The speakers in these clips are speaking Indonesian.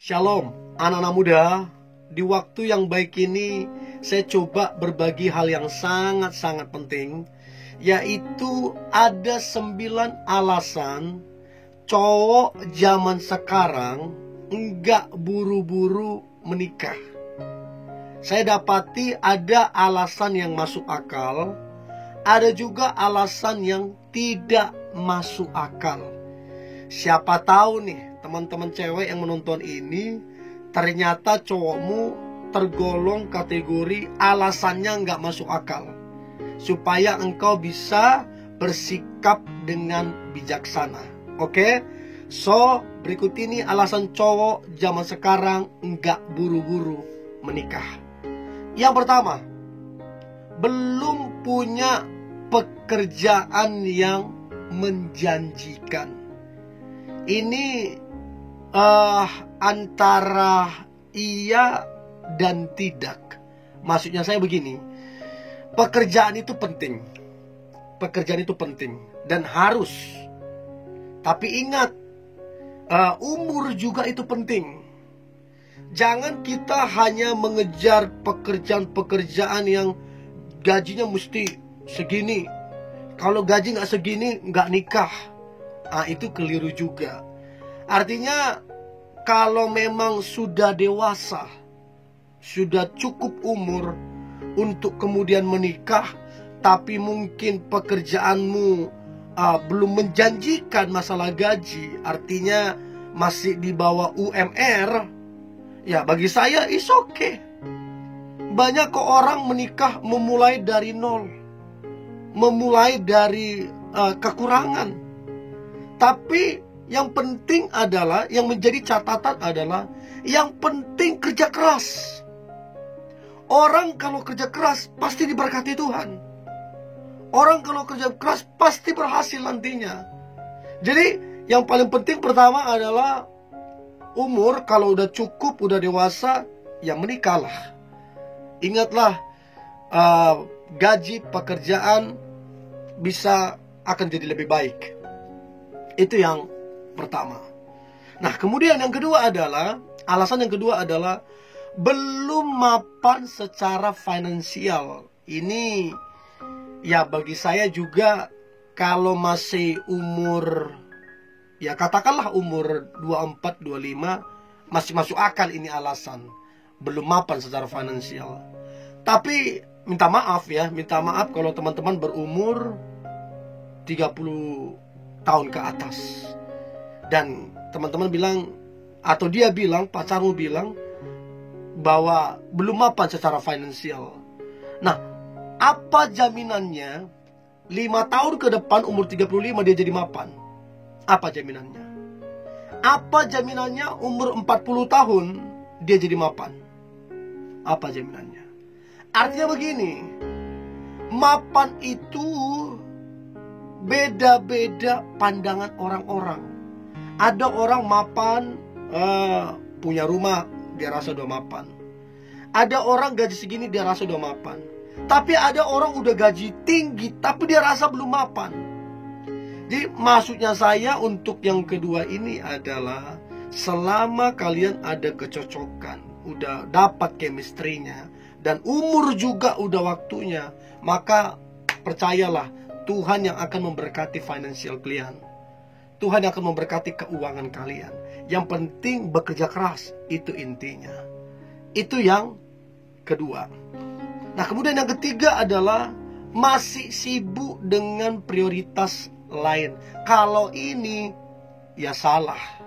Shalom, anak-anak muda. Di waktu yang baik ini, saya coba berbagi hal yang sangat-sangat penting, yaitu ada 9 alasan cowok zaman sekarang enggak buru-buru menikah. Saya dapati ada alasan yang masuk akal, ada juga alasan yang tidak masuk akal. Siapa tahu nih teman-teman cewek yang menonton ini, ternyata cowokmu tergolong kategori alasannya nggak masuk akal, supaya engkau bisa bersikap dengan bijaksana. Oke? So, berikut ini alasan cowok zaman sekarang nggak buru-buru menikah. Yang pertama, belum punya pekerjaan yang menjanjikan. Ini antara iya dan tidak. Maksudnya saya begini, pekerjaan itu penting. Pekerjaan itu penting dan harus. Tapi ingat, umur juga itu penting. Jangan kita hanya mengejar pekerjaan-pekerjaan yang gajinya mesti segini. Kalau gaji nggak segini, nggak nikah. Itu keliru juga. Artinya, kalau memang sudah dewasa, sudah cukup umur untuk kemudian menikah, tapi mungkin pekerjaanmu belum menjanjikan masalah gaji, artinya masih di bawah UMR, ya bagi saya is okay. Banyak kok orang menikah memulai dari nol, memulai dari kekurangan. Tapi yang penting adalah, yang menjadi catatan adalah, yang penting kerja keras. Orang kalau kerja keras pasti diberkati Tuhan. Orang kalau kerja keras pasti berhasil nantinya. Jadi yang paling penting pertama adalah umur. Kalau udah cukup, udah dewasa, ya menikahlah. Ingatlah, gaji pekerjaan bisa akan jadi lebih baik. Itu yang pertama. Nah, kemudian yang kedua adalah, alasan yang kedua adalah belum mapan secara finansial. Ini ya bagi saya juga, kalau masih umur, ya katakanlah umur 24, 25, masih masuk akal ini alasan. Belum mapan secara finansial. Tapi minta maaf kalau teman-teman berumur 30 tahun ke atas. Dan teman-teman bilang, atau dia bilang, pacarmu bilang bahwa belum mapan secara finansial. Nah, apa jaminannya 5 tahun ke depan umur 35 dia jadi mapan? Apa jaminannya? Apa jaminannya umur 40 tahun dia jadi mapan? Apa jaminannya? Artinya begini, mapan itu beda-beda pandangan orang-orang. Ada orang mapan, punya rumah, dia rasa udah mapan. Ada orang gaji segini, dia rasa udah mapan. Tapi ada orang udah gaji tinggi, tapi dia rasa belum mapan. Jadi maksudnya saya untuk yang kedua ini adalah, selama kalian ada kecocokan, udah dapat chemistry-nya, dan umur juga udah waktunya, maka percayalah, Tuhan yang akan memberkati financial kalian. Tuhan yang akan memberkati keuangan kalian. Yang penting bekerja keras, itu intinya. Itu yang kedua. Nah, kemudian yang ketiga adalah masih sibuk dengan prioritas lain. Kalau ini, ya salah.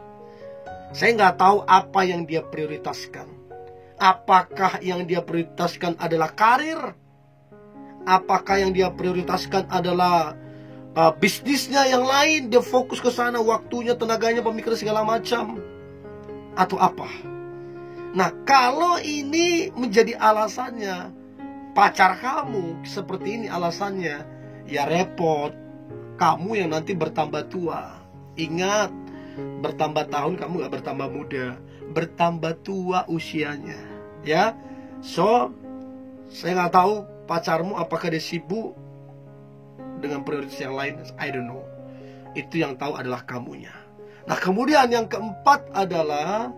Saya nggak tahu apa yang dia prioritaskan. Apakah yang dia prioritaskan adalah karir? Apakah yang dia prioritaskan adalah bisnisnya yang lain? Dia fokus ke sana, waktunya, tenaganya, pemikiran segala macam, atau apa? Nah, kalau ini menjadi alasannya, pacar kamu seperti ini alasannya, ya repot. Kamu yang nanti bertambah tua. Ingat, bertambah tahun kamu gak bertambah muda, bertambah tua usianya. Ya, so saya nggak tahu pacarmu apakah dia sibuk dengan prioritas yang lain. I don't know. Itu yang tahu adalah kamunya. Nah, kemudian yang keempat adalah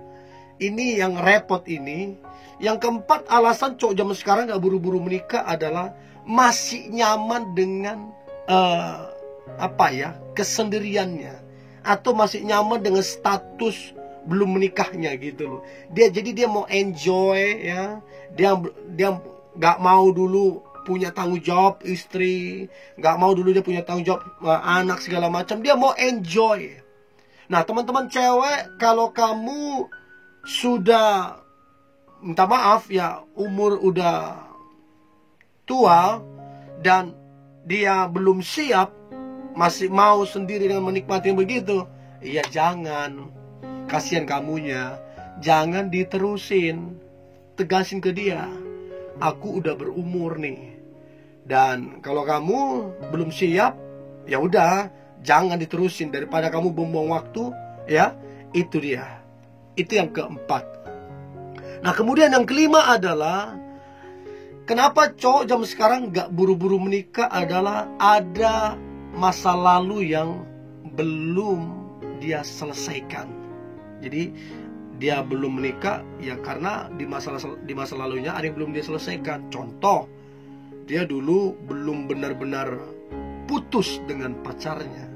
ini yang repot ini. Yang keempat, alasan cowok zaman sekarang gak buru-buru menikah adalah masih nyaman dengan kesendiriannya, atau masih nyaman dengan status belum menikahnya gitu loh. Jadi dia mau enjoy ya. Dia nggak mau dulu punya tanggung jawab istri, nggak mau dulu dia punya tanggung jawab anak segala macam. Dia mau enjoy. Nah, teman-teman cewek, kalau kamu sudah minta maaf ya, umur udah tua dan dia belum siap, masih mau sendiri dengan menikmati yang begitu, ya jangan. Kasihan kamunya. Jangan diterusin. Tegasin ke dia, aku udah berumur nih, dan kalau kamu belum siap, ya udah, jangan diterusin daripada kamu buang-buang waktu ya. Itu dia. Itu yang keempat. Nah, kemudian yang kelima adalah kenapa cowok zaman sekarang gak buru-buru menikah adalah ada masa lalu yang belum dia selesaikan. Jadi dia belum menikah ya karena di masa lalunya ada yang belum dia selesaikan. Contoh, dia dulu belum benar-benar putus dengan pacarnya,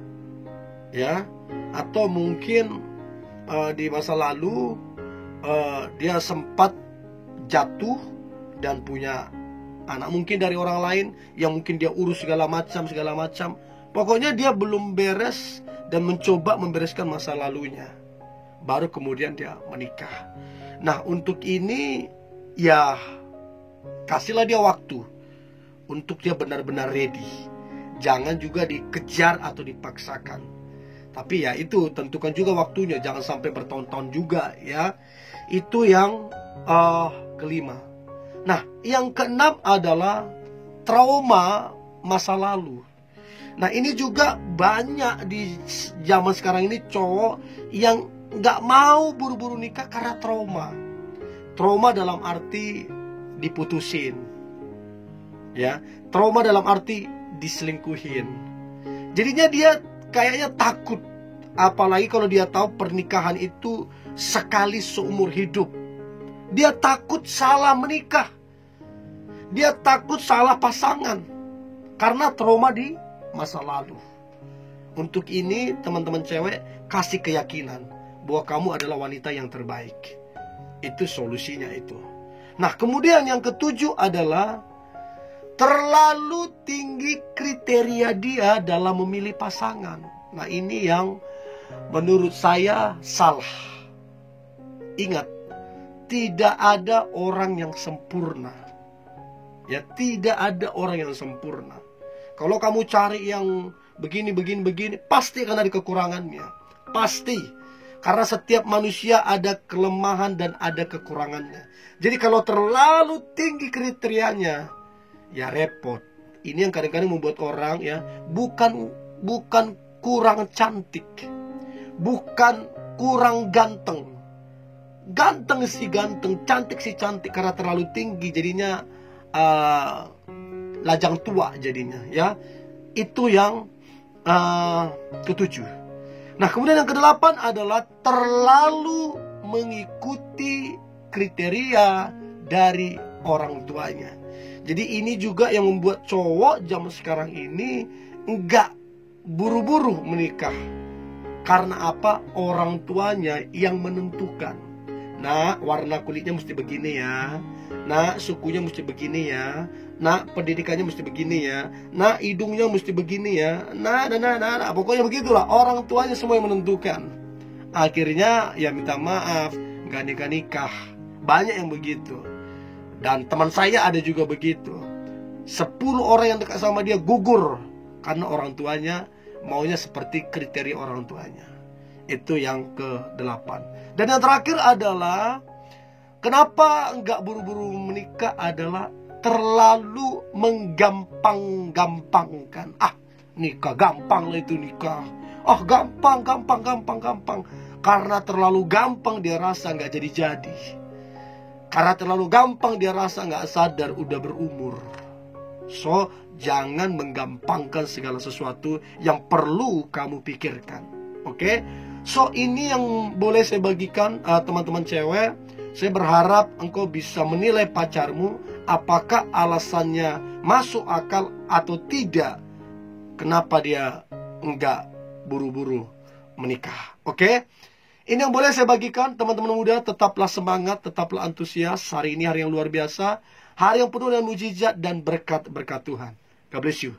ya, atau mungkin di masa lalu dia sempat jatuh dan punya anak mungkin dari orang lain yang mungkin dia urus segala macam. Pokoknya dia belum beres dan mencoba membereskan masa lalunya, baru kemudian dia menikah. Nah, untuk ini ya kasihlah dia waktu untuk dia benar-benar ready. Jangan juga dikejar atau dipaksakan. Tapi ya itu, tentukan juga waktunya, jangan sampai bertahun-tahun juga ya. Itu yang kelima. Nah, yang keenam adalah trauma masa lalu. Nah, ini juga banyak di zaman sekarang ini cowok yang nggak mau buru-buru nikah karena trauma. Trauma dalam arti diputusin, ya. Trauma dalam arti diselingkuhin. Jadinya dia kayaknya takut. Apalagi kalau dia tahu pernikahan itu sekali seumur hidup. Dia takut salah menikah. Dia takut salah pasangan karena trauma di masa lalu. Untuk ini, teman-teman cewek, kasih keyakinan bahwa kamu adalah wanita yang terbaik. Itu solusinya itu. Nah, kemudian yang ketujuh adalah terlalu tinggi kriteria dia dalam memilih pasangan. Nah, ini yang menurut saya salah. Ingat, tidak ada orang yang sempurna. Ya, tidak ada orang yang sempurna. Kalau kamu cari yang begini, pasti akan ada kekurangannya. Pasti. Karena setiap manusia ada kelemahan dan ada kekurangannya. Jadi kalau terlalu tinggi kriterianya, ya repot. Ini yang kadang-kadang membuat orang ya bukan kurang cantik, bukan kurang ganteng. Ganteng sih ganteng, cantik sih cantik, karena terlalu tinggi jadinya lajang tua jadinya ya. Itu yang ketujuh. Nah, kemudian yang kedelapan adalah terlalu mengikuti kriteria dari orang tuanya. Jadi ini juga yang membuat cowok zaman sekarang ini enggak buru-buru menikah. Karena apa? Orang tuanya yang menentukan. Nah, warna kulitnya mesti begini ya. Nah, sukunya mesti begini ya. Nah, pendidikannya mesti begini ya. Nah, hidungnya mesti begini ya. Nah, pokoknya begitulah. Orang tuanya semua yang menentukan. Akhirnya ya minta maaf, nggak nikah-nikah. Banyak yang begitu. Dan teman saya ada juga begitu. 10 orang yang dekat sama dia gugur karena orang tuanya maunya seperti kriteria orang tuanya. Itu yang ke-8. Dan yang terakhir adalah kenapa nggak buru-buru menikah adalah terlalu menggampang-gampangkan. Ah, nikah gampang lah itu nikah. Ah, gampang. Karena terlalu gampang dia rasa nggak jadi-jadi. Karena terlalu gampang dia rasa nggak sadar udah berumur. So, jangan menggampangkan segala sesuatu yang perlu kamu pikirkan. Oke? So ini yang boleh saya bagikan teman-teman cewek. Saya berharap engkau bisa menilai pacarmu, apakah alasannya masuk akal atau tidak. Kenapa dia enggak buru-buru menikah. Oke? Ini yang boleh saya bagikan, teman-teman muda. Tetaplah semangat, tetaplah antusias. Hari ini hari yang luar biasa, hari yang penuh dengan mujizat dan berkat-berkat Tuhan. God bless you.